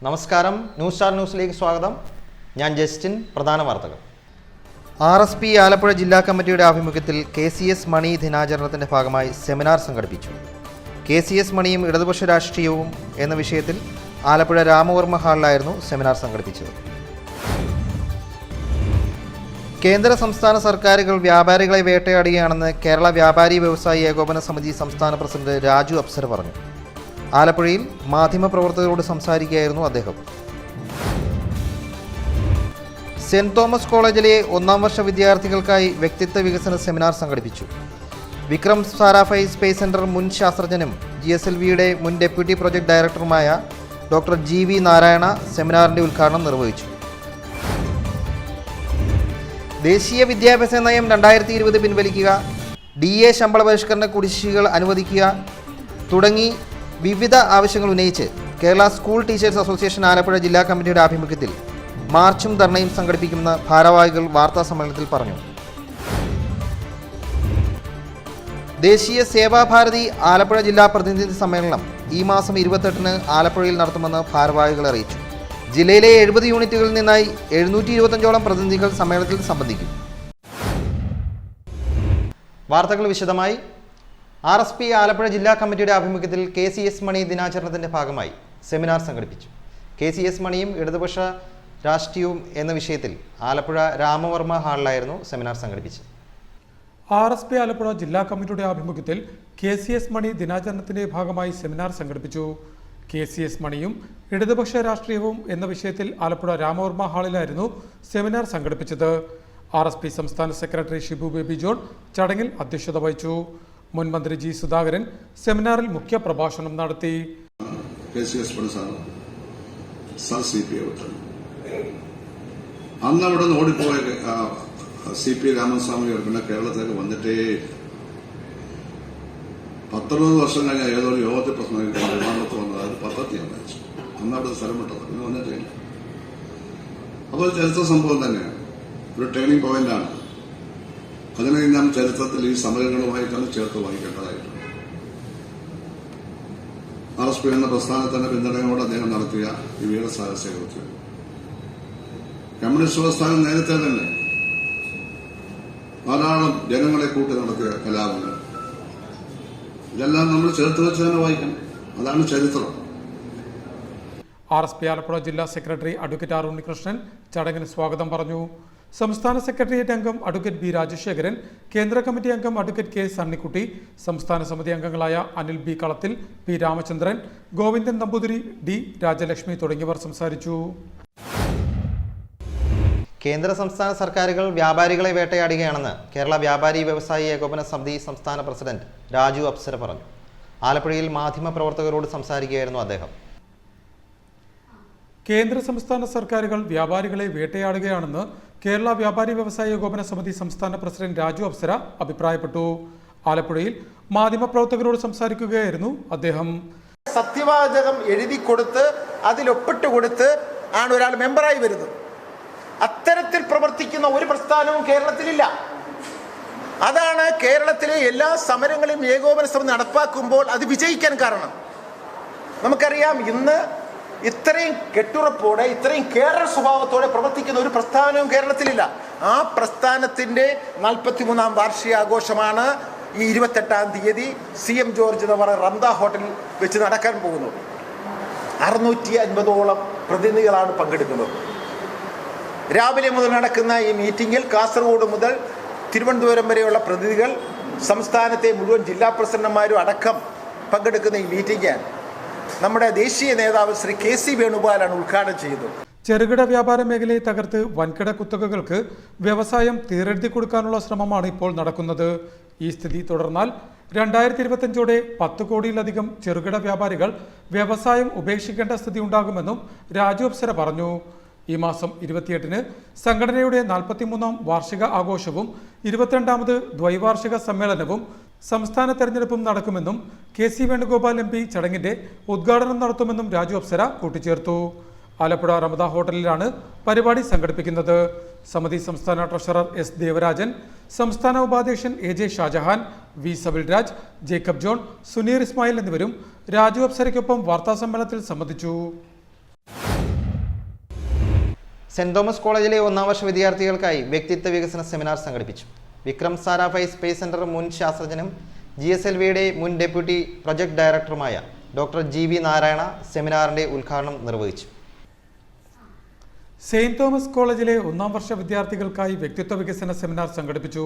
നമസ്കാരം, news star ന്യൂസിലേക്ക് സ്വാഗതം. ഞാൻ ജസ്റ്റിൻ. പ്രധാന വാർത്തകൾ. RSP ആലപ്പുഴ ജില്ലാ കമ്മിറ്റിയുടെ ആഭിമുഖ്യത്തിൽ KCS മണി ദിനാചരണത്തിൻ്റെ ഭാഗമായി സെമിനാർ സംഘടിപ്പിച്ചു. KCS മണിയും ഇടതുപക്ഷ രാഷ്ട്രീയവും എന്ന വിഷയത്തിൽ ആലപ്പുഴ രാമവർമ്മ ഹാളിലായിരുന്നു സെമിനാർ സംഘടിപ്പിച്ചത്. കേന്ദ്ര സംസ്ഥാന സർക്കാരുകൾ വ്യാപാരികളെ വേട്ടയാടുകയാണെന്ന് കേരള വ്യാപാരി വ്യവസായി ഏകോപന സമിതി സംസ്ഥാന പ്രസിഡന്റ് രാജു അപ്സര പറഞ്ഞു. ആലപ്പുഴയിൽ മാധ്യമപ്രവർത്തകരോട് സംസാരിക്കുകയായിരുന്നു അദ്ദേഹം. സെന്റ് തോമസ് കോളേജിലെ 1ാം വർഷ വിദ്യാർത്ഥികൾക്കായി വ്യക്തിത്വ വികസന സെമിനാർ സംഘടിപ്പിച്ചു. വിക്രം സാരാഭായ് സ്പേസ് സെന്റർ മുൻ ശാസ്ത്രജ്ഞനും GSLVയുടെ മുൻ ഡെപ്യൂട്ടി പ്രൊജക്ട് ഡയറക്ടറുമായ ഡോക്ടർ GV നാരായണ സെമിനാറിൻ്റെ ഉദ്ഘാടനം നിർവഹിച്ചു. ദേശീയ വിദ്യാഭ്യാസ നയം 2020 പിൻവലിക്കുക, DA ശമ്പള പരിഷ്കരണ കുടിശ്ശികകൾ അനുവദിക്കുക തുടങ്ങി വിവിധ ആവശ്യങ്ങൾ ഉന്നയിച്ച് Kerala school teachers association Alappuzha ജില്ലാ കമ്മിറ്റിയുടെ ആഭിമുഖ്യത്തിൽ മാർച്ചും ധർണയും സംഘടിപ്പിക്കുമെന്ന് ഭാരവാഹികൾ വാർത്താസമ്മേളനത്തിൽ പറഞ്ഞു. ദേശീയ സേവാഭാരതി ആലപ്പുഴ ജില്ലാ പ്രതിനിധി സമ്മേളനം ഈ മാസം 28-ന് ആലപ്പുഴയിൽ നടത്തുമെന്ന് ഭാരവാഹികൾ അറിയിച്ചു. ജില്ലയിലെ 70 യൂണിറ്റുകളിൽ നിന്നായി 725ഓളം പ്രതിനിധികൾ സമ്മേളനത്തിൽ സംബന്ധിക്കും. വാർത്തകൾ വിശദമായി. RSP ആലപ്പുഴ ജില്ലാ കമ്മിറ്റിയുടെ ആഭിമുഖ്യത്തിൽ KCS മണി ദിനാചരണത്തിൻ്റെ ഭാഗമായി സെമിനാർ സംഘടിപ്പിച്ചു. KCS മണിയും ഇടതുപക്ഷ രാഷ്ട്രീയവും എന്ന വിഷയത്തിൽ ആലപ്പുഴ രാമവർമ്മ ഹാളിലായിരുന്നു സെമിനാർ സംഘടിപ്പിച്ചത്. RSP ആലപ്പുഴ ജില്ലാ കമ്മിറ്റിയുടെ ആഭിമുഖ്യത്തിൽ KCS മണി ദിനാചരണത്തിന്റെ ഭാഗമായി സെമിനാർ സംഘടിപ്പിച്ചു. KCS മണിയും ഇടതുപക്ഷ രാഷ്ട്രീയവും എന്ന വിഷയത്തിൽ ആലപ്പുഴ രാമവർമ്മ ഹാളിലായിരുന്നു സെമിനാർ സംഘടിപ്പിച്ചത്. RSP സംസ്ഥാന സെക്രട്ടറി ഷിബു ബേബി ജോൺ ചടങ്ങിൽ അധ്യക്ഷത വഹിച്ചു. മുൻ മന്ത്രി G സുധാകരൻ സെമിനാറിൽ മുഖ്യ പ്രഭാഷണം നടത്തി. അന്ന് അവിടെ നിന്ന് ഓടിപ്പോയ CP രാമസ്വാമി പിന്നെ കേരളത്തിലേക്ക് വന്നിട്ടേ 19 വർഷം കഴിഞ്ഞ ഏതോ ഒരു യോഗത്തിൽ പ്രസംഗിക്കാൻ വിമാനത്ത് വന്നത്. അത് പത്രത്തിൽ ഞാൻ വായിച്ചു. അന്ന് അവിടെ സ്ഥലം വിട്ടത് പിന്നെ വന്നിട്ടേ. അപ്പോൾ ചരിത്ര സംഭവം തന്നെയാണ്, ഒരു ടേണിംഗ് പോയിന്റാണ്. അതിനെ നാം ചരിത്രത്തിൽ ഈ സമരങ്ങളുമായിട്ടാണ് ചേർത്ത് വായിക്കേണ്ടതായിട്ടുണ്ട്. RSP എന്ന പ്രസ്ഥാനത്തിന്റെ പിന്തുണയോടെ അദ്ദേഹം നടത്തിയ ഈ വീരസാഹസയെക്കുറിച്ച് കമ്മ്യൂണിസ്റ്റ് പ്രസ്ഥാനം നേരത്തെ തന്നെ ധാരാളം ജനങ്ങളെ കൂട്ടി നടത്തിയ കലാപങ്ങൾ, ഇതെല്ലാം നമ്മൾ ചേർത്ത് വെച്ച് തന്നെ വായിക്കണം. അതാണ് ചരിത്രം. RSP ആലപ്പുഴ ജില്ലാ സെക്രട്ടറി അഡ്വക്കേറ്റ് R ഉണ്ണികൃഷ്ണൻ ചടങ്ങിന് സ്വാഗതം പറഞ്ഞു. സംസ്ഥാന സെക്രട്ടേറിയറ്റ് അംഗം അഡ്വക്കേറ്റ് B രാജശേഖരൻ, കേന്ദ്ര കമ്മിറ്റി അംഗം അഡ്വക്കേറ്റ് K സണ്ണിക്കുട്ടി, സംസ്ഥാന സമിതി അംഗങ്ങളായ അനിൽ B കളത്തിൽ, P രാമചന്ദ്രൻ, ഗോവിന്ദൻ നമ്പൂതിരി, D രാജലക്ഷ്മി തുടങ്ങിയവർ സംസാരിച്ചു. കേന്ദ്ര സംസ്ഥാന സർക്കാരുകൾ വ്യാപാരികളെ വേട്ടയാടുകയാണെന്ന് കേരള വ്യാപാരി വ്യവസായി ഏകോപന സമിതി സംസ്ഥാന പ്രസിഡന്റ് രാജു അപ്സര പറഞ്ഞു. ആലപ്പുഴയിൽ മാധ്യമപ്രവർത്തകരോട് സംസാരിക്കുകയായിരുന്നു അദ്ദേഹം. കേന്ദ്ര സംസ്ഥാന സർക്കാരുകൾ വ്യാപാരികളെ വേട്ടയാടുകയാണെന്ന് കേരള വ്യാപാരി വ്യവസായി ഏകോപന സമിതി സംസ്ഥാന പ്രസിഡന്റ് രാജു അപ്സര അഭിപ്രായപ്പെട്ടു. ആലപ്പുഴയിൽ മാധ്യമപ്രവർത്തകരോട് സംസാരിക്കുകയായിരുന്നു അദ്ദേഹം. സത്യവാചകം എഴുതി കൊടുത്ത് അതിലൊപ്പിട്ട് കൊടുത്ത് ആണ് ഒരാൾ മെമ്പറായി വരുന്നത്. അത്തരത്തിൽ പ്രവർത്തിക്കുന്ന ഒരു പ്രസ്ഥാനവും കേരളത്തിലില്ല. അതാണ് കേരളത്തിലെ എല്ലാ സമരങ്ങളും ഏകോപന സമിതി നടപ്പാക്കുമ്പോൾ അത് വിജയിക്കാൻ കാരണം. നമുക്കറിയാം, ഇന്ന് ഇത്രയും കെട്ടുറപ്പോടെ ഇത്രയും കേരള സ്വഭാവത്തോടെ പ്രവർത്തിക്കുന്ന ഒരു പ്രസ്ഥാനവും കേരളത്തിലില്ല. ആ പ്രസ്ഥാനത്തിൻ്റെ 43ാം വാർഷികാഘോഷമാണ് ഈ 28-ാം തീയതി CM ജോർജ് എന്ന് പറയുന്ന റംദ ഹോട്ടലിൽ വെച്ച് നടക്കാൻ പോകുന്നത്. 650ഓളം പ്രതിനിധികളാണ് പങ്കെടുക്കുന്നത്. രാവിലെ മുതൽ നടക്കുന്ന ഈ മീറ്റിംഗിൽ കാസർഗോഡ് മുതൽ തിരുവനന്തപുരം വരെയുള്ള പ്രതിനിധികൾ, സംസ്ഥാനത്തെ മുഴുവൻ ജില്ലാ പ്രസിഡന്റുമാരും അടക്കം പങ്കെടുക്കുന്ന ഈ മീറ്റിംഗ് നമ്മുടെ ദേശീയ നേതാവ് ശ്രീ KC വേണുഗോപാലാണ് ഉദ്ഘാടനം ചെയ്തത്. ചെറുകിട വ്യാപാര മേഖലയെ തകർത്ത് വൻകിട കുത്തകകൾക്ക് വ്യവസായം തീരെഴുതി കൊടുക്കാനുള്ള ശ്രമമാണ് ഇപ്പോൾ നടക്കുന്നത്. ഈ സ്ഥിതി തുടർന്നാൽ 2025ഓടെ 10 കോടിയിലധികം ചെറുകിട വ്യാപാരികൾ വ്യവസായം ഉപേക്ഷിക്കേണ്ട സ്ഥിതി ഉണ്ടാകുമെന്നും രാജു അപ്സര പറഞ്ഞു. ഈ മാസം 28-ന് സംഘടനയുടെ 43ാം വാർഷിക ആഘോഷവും 22ാമത് ദ്വൈവാർഷിക സമ്മേളനവും സംസ്ഥാന തെരഞ്ഞെടുപ്പും നടക്കുമെന്നും KC വേണുഗോപാൽ MP ചടങ്ങിന്റെ ഉദ്ഘാടനം നടത്തുമെന്നും രാജു അപ്സര കൂട്ടിച്ചേർത്തു. ആലപ്പുഴ റമദ ഹോട്ടലിലാണ് പരിപാടി സംഘടിപ്പിക്കുന്നത്. സമിതി സംസ്ഥാന ട്രഷറർ S ദേവരാജൻ, സംസ്ഥാന ഉപാധ്യക്ഷൻ AJ Shajahan, V Sabilraj, Jacob John, Suneer Ismail എന്നിവരും രാജു അപ്സരയ്ക്കൊപ്പം വാർത്താസമ്മേളനത്തിൽ സംബന്ധിച്ചു. സെന്റ് തോമസ് കോളേജിലെ 1ാം വർഷ വിദ്യാർത്ഥികൾക്കായി വ്യക്തിത്വ വികസന സെമിനാർ സംഘടിപ്പിച്ചു. വിക്രം സാരാഭായ് സ്പേസ് സെന്റർ മുൻ ശാസ്ത്രജ്ഞനും GSLVയുടെ മുൻ ഡെപ്യൂട്ടി പ്രൊജക്ട് ഡയറക്ടറുമായ ഡോക്ടർ GV നാരായണ സെമിനാറിന്റെ ഉദ്ഘാടനം നിർവഹിച്ചു. സെയിന്റ് തോമസ് കോളേജിലെ 1ാം വർഷ വിദ്യാർത്ഥികൾക്കായി വ്യക്തിത്വ വികസന സെമിനാർ സംഘടിപ്പിച്ചു.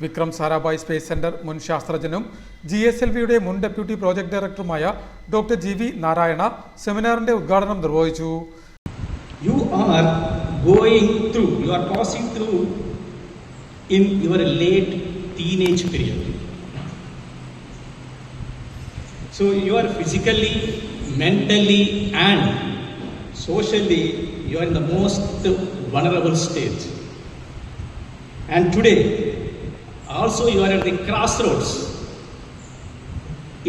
വിക്രം സാരാഭായ് സ്പേസ് സെന്റർ മുൻ ശാസ്ത്രജ്ഞനും GSLVയുടെ മുൻ ഡെപ്യൂട്ടി പ്രോജക്ട് ഡയറക്ടറുമായ ഡോക്ടർ GV നാരായണ സെമിനാറിന്റെ ഉദ്ഘാടനം നിർവഹിച്ചു. You are passing through in your late teenage period. So you are physically, mentally and socially you are in the most vulnerable stage. And today also you are at the crossroads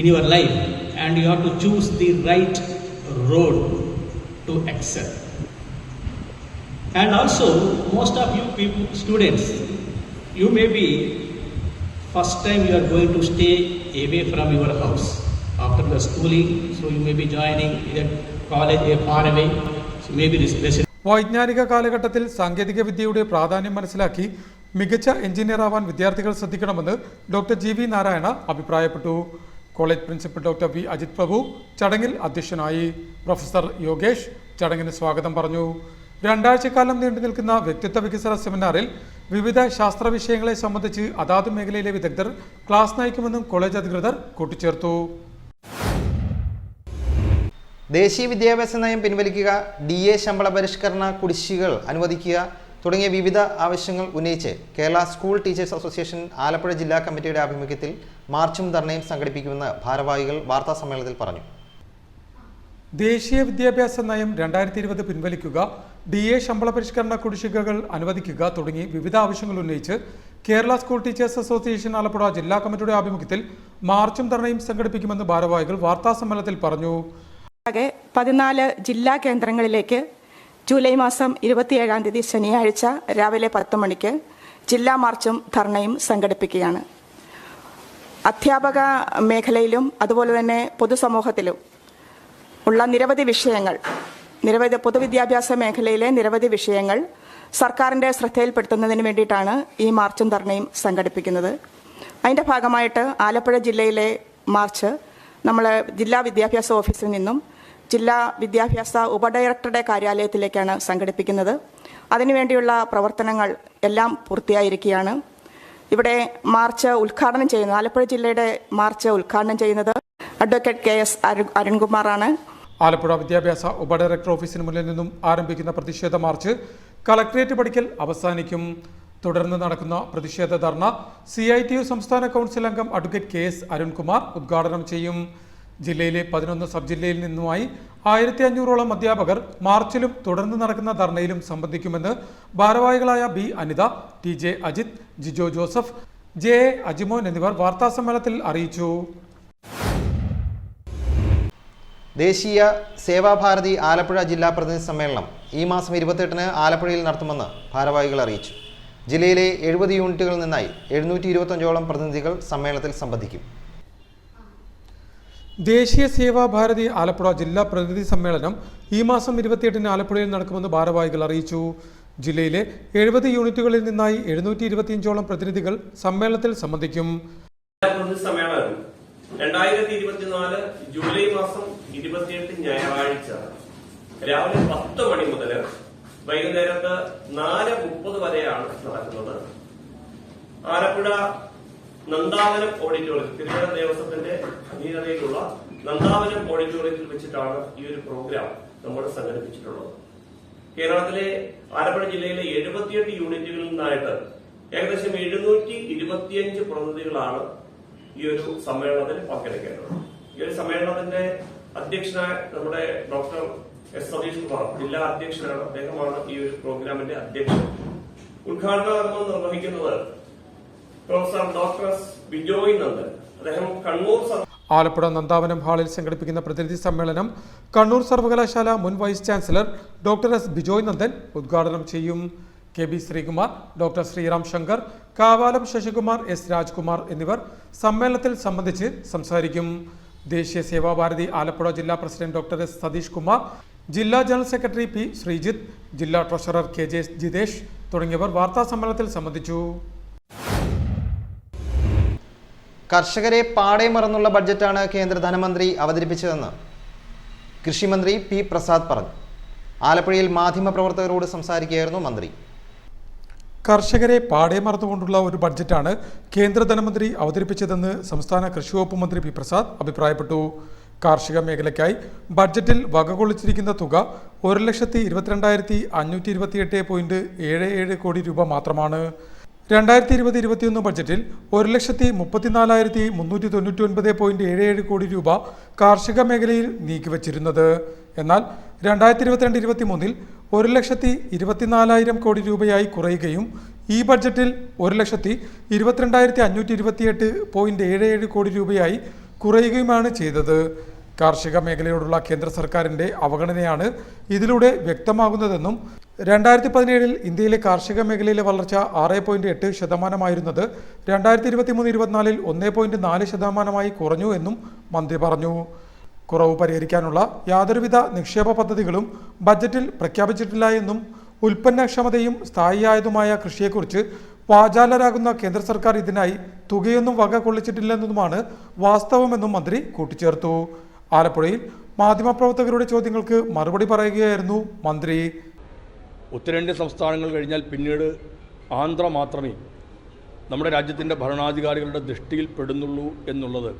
in your life and you have to choose the right road to excel. And also most of you people, students, you may be first time you are going to stay away from your house after the schooling, so you may be joining either college far away, so maybe this വൈജ്ഞാനിക കാലഘട്ടത്തിൽ സാങ്കേതിക വിദ്യയുടെ പ്രാധാന്യം മനസ്സിലാക്കി മികച്ച engineer ആവാൻ വിദ്യാർത്ഥികൾ ശ്രദ്ധിക്കണമെന്ന് ഡോക്ടർ GV നാരായണ അഭിപ്രായപ്പെട്ടു. College principal doctor V Ajith Prabhu ചടങ്ങിൽ അധ്യക്ഷനായി. പ്രൊഫസർ യോഗേഷ് ചടങ്ങിന് സ്വാഗതം പറഞ്ഞു. 2 ആഴ്ചക്കാലം നീണ്ടു നിൽക്കുന്ന വ്യക്തിത്വ വികസന സെമിനാറിൽ വിവിധ ശാസ്ത്ര വിഷയങ്ങളെ സംബന്ധിച്ച് അതാത് മേഖലയിലെ വിദഗ്ധർ ക്ലാസ് നയിക്കുമെന്നും കോളേജ് അധികൃതർ കൂട്ടിച്ചേർത്തു. ദേശീയ വിദ്യാഭ്യാസ നയം പിൻവലിക്കുക, DA ശമ്പള പരിഷ്കരണ കുടിശ്ശികകൾ അനുവദിക്കുക തുടങ്ങിയ വിവിധ ആവശ്യങ്ങൾ ഉന്നയിച്ച് Kerala school teachers association Alappuzha ജില്ലാ കമ്മിറ്റിയുടെ ആഭിമുഖ്യത്തിൽ മാർച്ചും ധർണയും സംഘടിപ്പിക്കുമെന്ന് ഭാരവാഹികൾ വാർത്താസമ്മേളനത്തിൽ പറഞ്ഞു. ദേശീയ വിദ്യാഭ്യാസ നയം 2020 പിൻവലിക്കുക, DA ശമ്പള പരിഷ്കരണ കുടിശ്ശികകൾ അനുവദിക്കുക തുടങ്ങി വിവിധ ആവശ്യങ്ങൾ ഉന്നയിച്ച് Kerala school teachers association Alappuzha ജില്ലാ കമ്മിറ്റിയുടെ ആഭിമുഖ്യത്തിൽ മാർച്ചും ധർണയും സംഘടിപ്പിക്കുമെന്ന് ഭാരവാഹികൾ വാർത്താസമ്മേളനത്തിൽ പറഞ്ഞു. 14 ജില്ലാ കേന്ദ്രങ്ങളിലേക്ക് ജൂലൈ മാസം 27-ാം തീയതി ശനിയാഴ്ച രാവിലെ 10 മണിക്ക് ജില്ലാ മാർച്ചും ധർണയും സംഘടിപ്പിക്കുകയാണ്. അധ്യാപക മേഖലയിലും അതുപോലെ തന്നെ പൊതുസമൂഹത്തിലും ഉള്ള നിരവധി വിഷയങ്ങൾ, പൊതുവിദ്യാഭ്യാസ മേഖലയിലെ നിരവധി വിഷയങ്ങൾ സർക്കാരിൻ്റെ ശ്രദ്ധയിൽപ്പെടുത്തുന്നതിന് വേണ്ടിയിട്ടാണ് ഈ മാർച്ചും ധർണയും സംഘടിപ്പിക്കുന്നത്. അതിൻ്റെ ഭാഗമായിട്ട് ആലപ്പുഴ ജില്ലയിലെ മാർച്ച് നമ്മൾ ജില്ലാ വിദ്യാഭ്യാസ ഓഫീസിൽ നിന്നും ജില്ലാ വിദ്യാഭ്യാസ ഉപഡയറക്ടറുടെ കാര്യാലയത്തിലേക്കാണ് സംഘടിപ്പിക്കുന്നത്. അതിനുവേണ്ടിയുള്ള പ്രവർത്തനങ്ങൾ എല്ലാം പൂർത്തിയായിരിക്കുകയാണ്. ഇവിടെ മാർച്ച് ഉദ്ഘാടനം ചെയ്യുന്നത്, ആലപ്പുഴ ജില്ലയുടെ മാർച്ച് ഉദ്ഘാടനം ചെയ്യുന്നത് അഡ്വക്കേറ്റ് KS അരുൺകുമാറാണ്. ആലപ്പുഴ വിദ്യാഭ്യാസ ഉപഡയറക്ടർ ഓഫീസിന് മുന്നിൽ നിന്നും ആരംഭിക്കുന്ന പ്രതിഷേധ മാർച്ച് കളക്ട്രേറ്റ് പടിക്കൽ അവസാനിക്കും. തുടർന്ന് നടക്കുന്ന പ്രതിഷേധ ധർണ CITU സംസ്ഥാന കൗൺസിൽ അംഗം അഡ്വക്കേറ്റ് KS അരുൺകുമാർ ഉദ്ഘാടനം ചെയ്യും. ജില്ലയിലെ 11 സബ് ജില്ലയിൽ നിന്നുമായി 1500ഓളം അധ്യാപകർ മാർച്ചിലും തുടർന്ന് നടക്കുന്ന ധർണയിലും സംബന്ധിക്കുമെന്ന് ഭാരവാഹികളായ B Anitha, TJ Ajith, Jijo Joseph, JA Ajimon എന്നിവർ വാർത്താസമ്മേളനത്തിൽ അറിയിച്ചു. ദേശീയ സേവാഭാരതി ആലപ്പുഴ ജില്ലാ പ്രതിനിധി സമ്മേളനം ഈ മാസം 28-ന് ആലപ്പുഴയിൽ നടത്തുമെന്ന് ഭാരവാഹികൾ അറിയിച്ചു. ജില്ലയിലെ 70 യൂണിറ്റുകളിൽ നിന്നായി 725ഓളം പ്രതിനിധികൾ സമ്മേളനത്തിൽ സംബന്ധിക്കും. ദേശീയ സേവാഭാരതി ആലപ്പുഴ ജില്ലാ പ്രതിനിധി സമ്മേളനം ഈ മാസം 28-ന് ആലപ്പുഴയിൽ നടക്കുമെന്ന് ഭാരവാഹികൾ അറിയിച്ചു. ജില്ലയിലെ 70 യൂണിറ്റുകളിൽ നിന്നായി 725ഓളം പ്രതിനിധികൾ സമ്മേളനത്തിൽ സംബന്ധിക്കും. 2024 ജൂലൈ മാസം 28 ഞായറാഴ്ച രാവിലെ 10 മണി മുതൽ വൈകുന്നേരത്ത് 4:30 വരെയാണ് നടക്കുന്നത്. ആലപ്പുഴ നന്ദാവനം ഓഡിറ്റോറിയത്തിൽ, തിരുവനന്തപുരം ദേവസ്വത്തിന്റെ അധീനതയിലുള്ള നന്ദാവനം ഓഡിറ്റോറിയത്തിൽ വെച്ചിട്ടാണ് ഈ ഒരു പ്രോഗ്രാം നമ്മൾ സംഘടിപ്പിച്ചിട്ടുള്ളത്. കേരളത്തിലെ ആലപ്പുഴ ജില്ലയിലെ 78 യൂണിറ്റുകളിൽ നിന്നായിട്ട് ഏകദേശം 725 പ്രതിനിധികളാണ് ഈ ഒരു സമ്മേളനത്തിൽ പങ്കെടുക്കേണ്ടത്. ഈ ഒരു സമ്മേളനത്തിന്റെ അധ്യക്ഷനായ നമ്മുടെ ഡോക്ടർ S സതീഷ് കുമാർ ജില്ലാ അധ്യക്ഷനാണ്. അദ്ദേഹമാണ് ഈ ഒരു പ്രോഗ്രാമിന്റെ അധ്യക്ഷൻ. ഉദ്ഘാടന കർമ്മം നിർവഹിക്കുന്നത് പ്രൊഫസർ ഡോക്ടർ ബിജോയ് നന്ദൻ. അദ്ദേഹം കണ്ണൂർ ആലപ്പുഴ നന്ദാവനം ഹാളിൽ സംഘടിപ്പിക്കുന്ന പ്രതിനിധി സമ്മേളനം കണ്ണൂർ സർവകലാശാല മുൻ vice chancellor doctor S Bijoy Nandan ഉദ്ഘാടനം ചെയ്യും. KB Sreekumar, doctor Sreeram Shankar, Kavalam Sasikumar, S Rajkumar എന്നിവർ സമ്മേളനത്തിൽ സംബന്ധിച്ച് സംസാരിക്കും. ദേശീയ സേവാഭാരതി ആലപ്പുഴ ജില്ലാ president doctor S Satheesh Kumar, ജില്ലാ ജനറൽ സെക്രട്ടറി പി ശ്രീജിത്ത്, ജില്ലാ ട്രഷറർ KJ ജിതേഷ് തുടങ്ങിയവർ വാർത്താസമ്മേളനത്തിൽ സംബന്ധിച്ചു. കർഷകരെ പാടെ മറന്നുള്ള ബഡ്ജറ്റാണ് കേന്ദ്ര ധനമന്ത്രി അവതരിപ്പിച്ചതെന്ന് കൃഷിമന്ത്രി പി പ്രസാദ് പറഞ്ഞു. ആലപ്പുഴയിൽ മാധ്യമപ്രവർത്തകരോട് സംസാരിക്കുകയായിരുന്നു മന്ത്രി. കർഷകരെ പാടെ മറന്നുകൊണ്ടുള്ള ഒരു ബഡ്ജറ്റാണ് കേന്ദ്ര ധനമന്ത്രി അവതരിപ്പിച്ചതെന്ന് സംസ്ഥാന കൃഷി വകുപ്പ് മന്ത്രി പി പ്രസാദ് അഭിപ്രായപ്പെട്ടു. കാർഷിക മേഖലയ്ക്കായി ബഡ്ജറ്റിൽ വകകൊള്ളിച്ചിരിക്കുന്ന തുക 1,62,528.77 കോടി രൂപ മാത്രമാണ്. 2020-21 ബഡ്ജറ്റിൽ 1,64,399.77 കോടി രൂപ കാർഷിക മേഖലയിൽ നീക്കിവച്ചിരുന്നത്. എന്നാൽ 2022-23 1,24,000 കോടി രൂപയായി കുറയുകയും ഈ ബഡ്ജറ്റിൽ 1,22,528.77 കോടി രൂപയായി കുറയുകയുമാണ് ചെയ്തത്. കാർഷിക മേഖലയോടുള്ള കേന്ദ്ര സർക്കാരിൻ്റെ അവഗണനയാണ് ഇതിലൂടെ വ്യക്തമാകുന്നതെന്നും 2017 ഇന്ത്യയിലെ കാർഷിക മേഖലയിലെ വളർച്ച 6.8% 2023-24 1.4% കുറഞ്ഞു എന്നും മന്ത്രി പറഞ്ഞു. കുറവ് പരിഹരിക്കാനുള്ള യാതൊരുവിധ നിക്ഷേപ പദ്ധതികളും ബഡ്ജറ്റിൽ പ്രഖ്യാപിച്ചിട്ടില്ല എന്നും ഉൽപ്പന്നക്ഷമതയും സ്ഥായിയായതുമായ കൃഷിയെക്കുറിച്ച് വാചാലരാകുന്ന കേന്ദ്ര സർക്കാർ ഇതിനായി തുകയൊന്നും വക കൊള്ളിച്ചിട്ടില്ലെന്നതുമാണ് വാസ്തവമെന്നും മന്ത്രി കൂട്ടിച്ചേർത്തു. ആലപ്പുഴയിൽ മാധ്യമപ്രവർത്തകരുടെ ചോദ്യങ്ങൾക്ക് മറുപടി പറയുകയായിരുന്നു മന്ത്രി. ഉത്തരേന്ത്യൻ സംസ്ഥാനങ്ങൾ കഴിഞ്ഞാൽ പിന്നീട് ആന്ധ്ര മാത്രമേ നമ്മുടെ രാജ്യത്തിൻ്റെ ഭരണാധികാരികളുടെ ദൃഷ്ടിയിൽ പെടുന്നുള്ളൂ എന്നുള്ളത്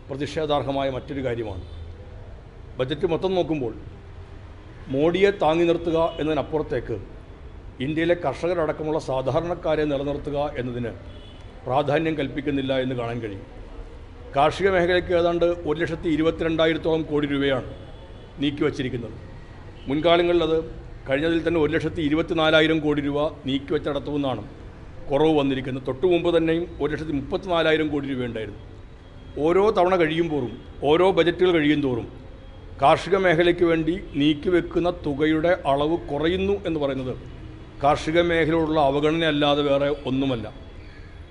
പ്രതിഷേധാർഹമായ മറ്റൊരു കാര്യമാണ്. ബജറ്റ് മൊത്തം നോക്കുമ്പോൾ മോഡിയെ താങ്ങി നിർത്തുക എന്നതിനപ്പുറത്തേക്ക് ഇന്ത്യയിലെ കർഷകരടക്കമുള്ള സാധാരണക്കാരെ നിലനിർത്തുക എന്നതിന് പ്രാധാന്യം കൽപ്പിക്കുന്നില്ല എന്ന് കാണാൻ കഴിയും. കാർഷിക മേഖലയ്ക്ക് ഏതാണ്ട് 1,22,000 കോടി രൂപയാണ് നീക്കിവച്ചിരിക്കുന്നത്. മുൻകാലങ്ങളിൽ അത് കഴിഞ്ഞതിൽ തന്നെ 1,24,000 കോടി രൂപ നീക്കിവച്ചിടത്തുനിന്നാണ് കുറവ് വന്നിരിക്കുന്നത്. തൊട്ടു മുമ്പ് തന്നെയും 1,34,000 കോടി രൂപയുണ്ടായിരുന്നു. ഓരോ തവണ കഴിയുമ്പോഴും ഓരോ ബജറ്റുകൾ കഴിയും തോറും കാർഷിക മേഖലയ്ക്ക് വേണ്ടി നീക്കിവെക്കുന്ന തുകയുടെ അളവ് കുറയുന്നു എന്ന് പറയുന്നത് കാർഷിക മേഖലയോടുള്ള അവഗണനയല്ലാതെ വേറെ ഒന്നുമല്ല.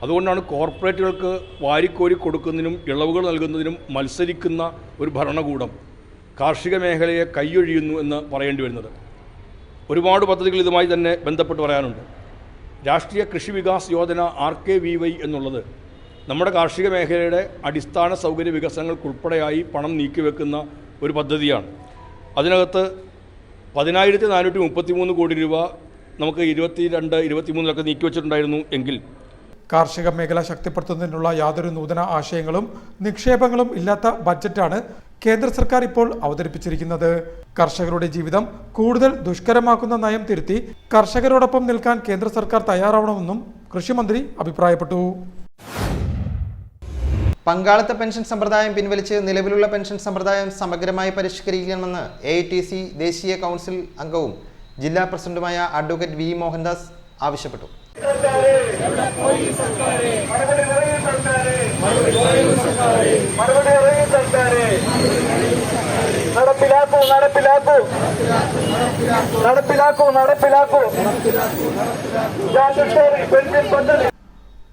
അതുകൊണ്ടാണ് കോർപ്പറേറ്റുകൾക്ക് വാരിക്കോരി കൊടുക്കുന്നതിനും ഇളവുകൾ നൽകുന്നതിനും മത്സരിക്കുന്ന ഒരു ഭരണകൂടം കാർഷിക മേഖലയെ കൈയൊഴിയുന്നു എന്ന് പറയേണ്ടി വരുന്നത്. ഒരുപാട് പദ്ധതികൾ ഇതുമായി തന്നെ ബന്ധപ്പെട്ട് പറയാനുണ്ട്. രാഷ്ട്രീയ കൃഷി വികാസ് യോജന RKVY എന്നുള്ളത് നമ്മുടെ കാർഷിക മേഖലയുടെ അടിസ്ഥാന സൗകര്യ വികസനങ്ങൾക്കുൾപ്പെടെയായി പണം നീക്കിവെക്കുന്ന ഒരു പദ്ധതിയാണ്. അതിനകത്ത് 10,433 കോടി രൂപ നമുക്ക് 22-23 നീക്കിവെച്ചിട്ടുണ്ടായിരുന്നു എങ്കിൽ കാർഷിക മേഖല ശക്തിപ്പെടുത്തുന്നതിനുള്ള യാതൊരു നൂതന ആശയങ്ങളും നിക്ഷേപങ്ങളും ഇല്ലാത്ത ബഡ്ജറ്റാണ് കേന്ദ്ര സർക്കാർ ഇപ്പോൾ അവതരിപ്പിച്ചിരിക്കുന്നത്. കർഷകരുടെ ജീവിതം കൂടുതൽ ദുഷ്കരമാക്കുന്ന നയം തിരുത്തി കർഷകരോടൊപ്പം നിൽക്കാൻ കേന്ദ്ര സർക്കാർ തയ്യാറാവണമെന്നും കൃഷിമന്ത്രി അഭിപ്രായപ്പെട്ടു. പങ്കാളിത്ത പെൻഷൻ സമ്പ്രദായം പിൻവലിച്ച് നിലവിലുള്ള പെൻഷൻ സമ്പ്രദായം സമഗ്രമായി പരിഷ്കരിക്കണമെന്ന് AITC ദേശീയ കൗൺസിൽ അംഗവും ജില്ലാ പ്രസിഡന്റുമായ അഡ്വക്കേറ്റ് V മോഹൻദാസ് ആവശ്യപ്പെട്ടു.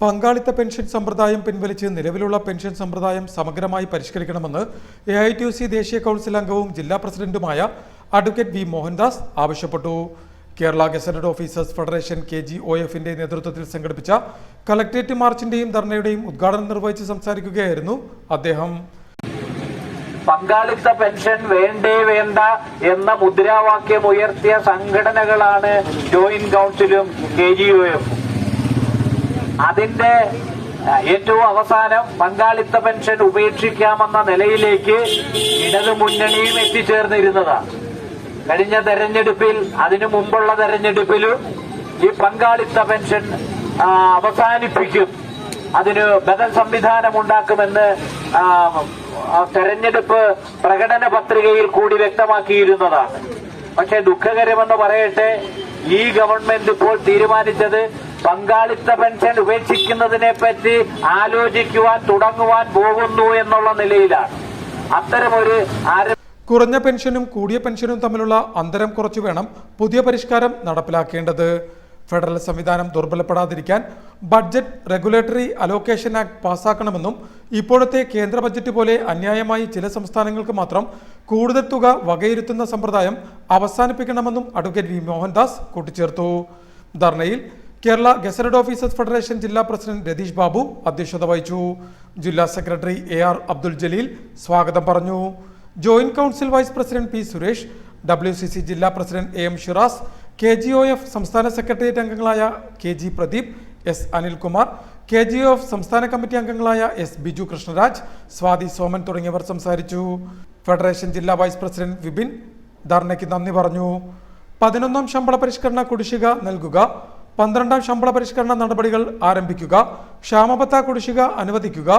പങ്കാളിത്ത പെൻഷൻ സമ്പ്രദായം പിൻവലിച്ച് നിലവിലുള്ള പെൻഷൻ സമ്പ്രദായം സമഗ്രമായി പരിഷ്കരിക്കണമെന്ന് AITC ദേശീയ കൗൺസിൽ അംഗവും ജില്ലാ പ്രസിഡന്റുമായ അഡ്വക്കേറ്റ് V മോഹൻദാസ് ആവശ്യപ്പെട്ടു. കേരള ഗസറ്റഡ് ഓഫീസേഴ്സ് ഫെഡറേഷൻ KGOF-ന്റെ നേതൃത്വത്തിൽ സംഘടിപ്പിച്ച കളക്ട്രേറ്റ് മാർച്ചിന്റെയും ധർണയുടെയും ഉദ്ഘാടനം നിർവഹിച്ച് സംസാരിക്കുകയായിരുന്നു അദ്ദേഹം. പങ്കാളിത്ത പെൻഷൻ വേണ്ടേ വേണ്ട എന്ന മുദ്രാവാക്യം ഉയർത്തിയ സംഘടനകളാണ് ജോയിന്റ് കൗൺസിലും KGOF. അതിന്റെ ഏറ്റവും അവസാനം പങ്കാളിത്ത പെൻഷൻ ഉപേക്ഷിക്കാമെന്ന നിലയിലേക്ക് ഇടതു മുന്നണിയും എത്തിച്ചേർന്നിരുന്നതാണ്. കഴിഞ്ഞ തെരഞ്ഞെടുപ്പിൽ അതിനു മുമ്പുള്ള തെരഞ്ഞെടുപ്പിലും ഈ പങ്കാളിത്ത പെൻഷൻ അവസാനിപ്പിക്കും, അതിന് ബദൽ സംവിധാനം ഉണ്ടാക്കുമെന്ന് തെരഞ്ഞെടുപ്പ് പ്രകടന പത്രികയിൽ കൂടി വ്യക്തമാക്കിയിരുന്നതാണ്. പക്ഷെ ദുഃഖകരമെന്ന് പറയട്ടെ, ഈ ഗവൺമെന്റ് ഇപ്പോൾ തീരുമാനിച്ചത് പങ്കാളിത്ത പെൻഷൻ ഉപേക്ഷിക്കുന്നതിനെ പറ്റി ആലോചിക്കുവാൻ തുടങ്ങുവാൻ പോകുന്നു എന്നുള്ള നിലയിലാണ്. അത്തരമൊരു കുറഞ്ഞ പെൻഷനും കൂടിയ പെൻഷനും തമ്മിലുള്ള അന്തരം കുറച്ചു വേണം പുതിയ പരിഷ്കാരം നടപ്പിലാക്കേണ്ടത്. ഫെഡറൽ സംവിധാനം ദുർബലപ്പെടാതിരിക്കാൻ ബഡ്ജറ്റ് റെഗുലേറ്ററി അലോക്കേഷൻ ആക്ട് പാസാക്കണമെന്നും ഇപ്പോഴത്തെ കേന്ദ്ര ബജറ്റ് പോലെ അന്യായമായി ചില സംസ്ഥാനങ്ങൾക്ക് മാത്രം കൂടുതൽ തുക വകയിരുത്തുന്ന സമ്പ്രദായം അവസാനിപ്പിക്കണമെന്നും അഡ്വക്കേറ്റ് വി മോഹൻദാസ് കൂട്ടിച്ചേർത്തു. ധർണയിൽ കേരള ഗസറ്റഡ് ഓഫീസേഴ്സ് ഫെഡറേഷൻ ജില്ലാ പ്രസിഡന്റ് രതീഷ് ബാബു അധ്യക്ഷത വഹിച്ചു. ജില്ലാ സെക്രട്ടറി AR അബ്ദുൽ ജലീൽ സ്വാഗതം പറഞ്ഞു. Joint council vice president P Suresh, WCC ജില്ലാ പ്രസിഡന്റ് AM ഷിറാസ്, KGOF സംസ്ഥാന സെക്രട്ടേറിയറ്റ് അംഗങ്ങളായ KG Pradeep, S Anilkumar, KGOF സംസ്ഥാന കമ്മിറ്റി അംഗങ്ങളായ S ബിജു കൃഷ്ണരാജ്, സ്വാതി സോമൻ തുടങ്ങിയവർ സംസാരിച്ചു. ഫെഡറേഷൻ ജില്ലാ വൈസ് പ്രസിഡന്റ് വിപിൻ ധർണയ്ക്ക് നന്ദി പറഞ്ഞു. 11ാം ശമ്പള പരിഷ്കരണ കുടിശ്ശിക നൽകുക, 12ാം ശമ്പള പരിഷ്കരണ നടപടികൾ ആരംഭിക്കുക, ക്ഷാമബത്ത കുടിശ്ശിക അനുവദിക്കുക,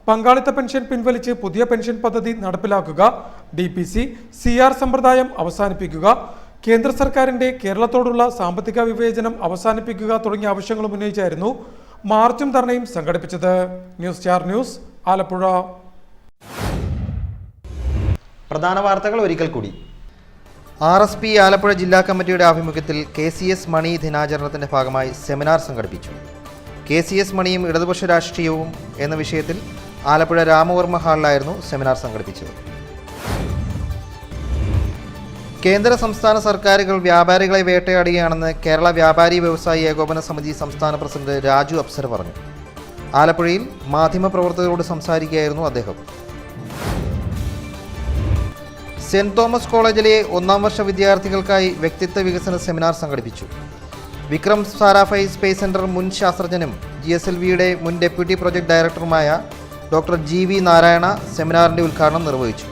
പങ്കാളിത്ത പെൻഷൻ പിൻവലിച്ച് പുതിയ പെൻഷൻ പദ്ധതി നടപ്പിലാക്കുക, DPC CR സമ്പ്രദായം അവസാനിപ്പിക്കുക, കേന്ദ്ര സർക്കാരിന്റെ കേരളത്തോടുള്ള സാമ്പത്തിക വിവേചനം അവസാനിപ്പിക്കുക തുടങ്ങിയ ആവശ്യങ്ങളും ഉന്നയിച്ചായിരുന്നു മാർച്ചും ധർണയും സംഘടിപ്പിച്ചത്. News star news, Alappuzha. പ്രധാന വാർത്തകൾ ഒരിക്കൽ കൂടി. RSP ആലപ്പുഴ ജില്ലാ കമ്മിറ്റിയുടെ ആഭിമുഖ്യത്തിൽ KCS മണി ദിനാചരണത്തിന്റെ ഭാഗമായി സെമിനാർ സംഘടിപ്പിച്ചു. KCS മണിയും ഇടതുപക്ഷ രാഷ്ട്രീയവും എന്ന വിഷയത്തിൽ ആലപ്പുഴ രാമവർമ്മ ഹാളിലായിരുന്നു സെമിനാർ സംഘടിപ്പിച്ചത്. കേന്ദ്ര സംസ്ഥാന സർക്കാരുകൾ വ്യാപാരികളെ വേട്ടയാടുകയാണെന്ന് കേരള വ്യാപാരി വ്യവസായി ഏകോപന സമിതി സംസ്ഥാന പ്രസിഡന്റ് രാജു അപ്സര പറഞ്ഞു. ആലപ്പുഴയിൽ മാധ്യമപ്രവർത്തകരോട് സംസാരിക്കുകയായിരുന്നു അദ്ദേഹം. സെന്റ് തോമസ് കോളേജിലെ 1ാം വർഷ വിദ്യാർത്ഥികൾക്കായി വ്യക്തിത്വ വികസന സെമിനാർ സംഘടിപ്പിച്ചു. വിക്രം സാരാഭായ് സ്പേസ് സെന്റർ മുൻ ശാസ്ത്രജ്ഞനും GSLVയുടെ മുൻ ഡെപ്യൂട്ടി പ്രൊജക്ട് ഡയറക്ടറുമായ ഡോക്ടർ GV നാരായണ സെമിനാറിന്റെ ഉദ്ഘാടനം നിർവഹിച്ചു.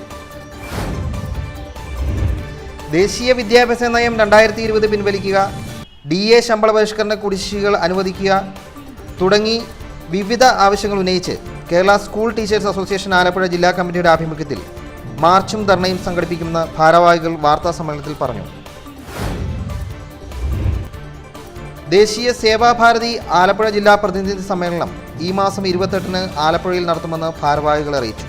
ദേശീയ വിദ്യാഭ്യാസ നയം 2020 പിൻവലിക്കുക, DA ശമ്പള പരിഷ്കരണ കുടിശ്ശികകൾ അനുവദിക്കുക തുടങ്ങി വിവിധ ആവശ്യങ്ങൾ ഉന്നയിച്ച് Kerala school teachers association Alappuzha ജില്ലാ കമ്മിറ്റിയുടെ ആഭിമുഖ്യത്തിൽ മാർച്ചും ധർണയും സംഘടിപ്പിക്കുമെന്ന് ഭാരവാഹികൾ വാർത്താ സമ്മേളനത്തിൽ പറഞ്ഞു. ദേശീയ സേവാഭാരതി ആലപ്പുഴ ജില്ലാ പ്രതിനിധി സമ്മേളനം ഈ മാസം 28-ന് ആലപ്പുഴയിൽ നടത്തുമെന്ന് ഭാരവാഹികൾ അറിയിച്ചു.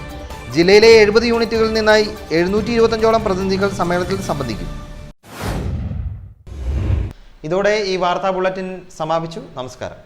ജില്ലയിലെ 70 യൂണിറ്റുകളിൽ നിന്നായി 725ഓളം പ്രതിനിധികൾ സമ്മേളനത്തിൽ സംബന്ധിക്കും. ഇതോടെ ഈ വാർത്താ ബുള്ളറ്റിൻ സമാപിച്ചു. നമസ്കാരം.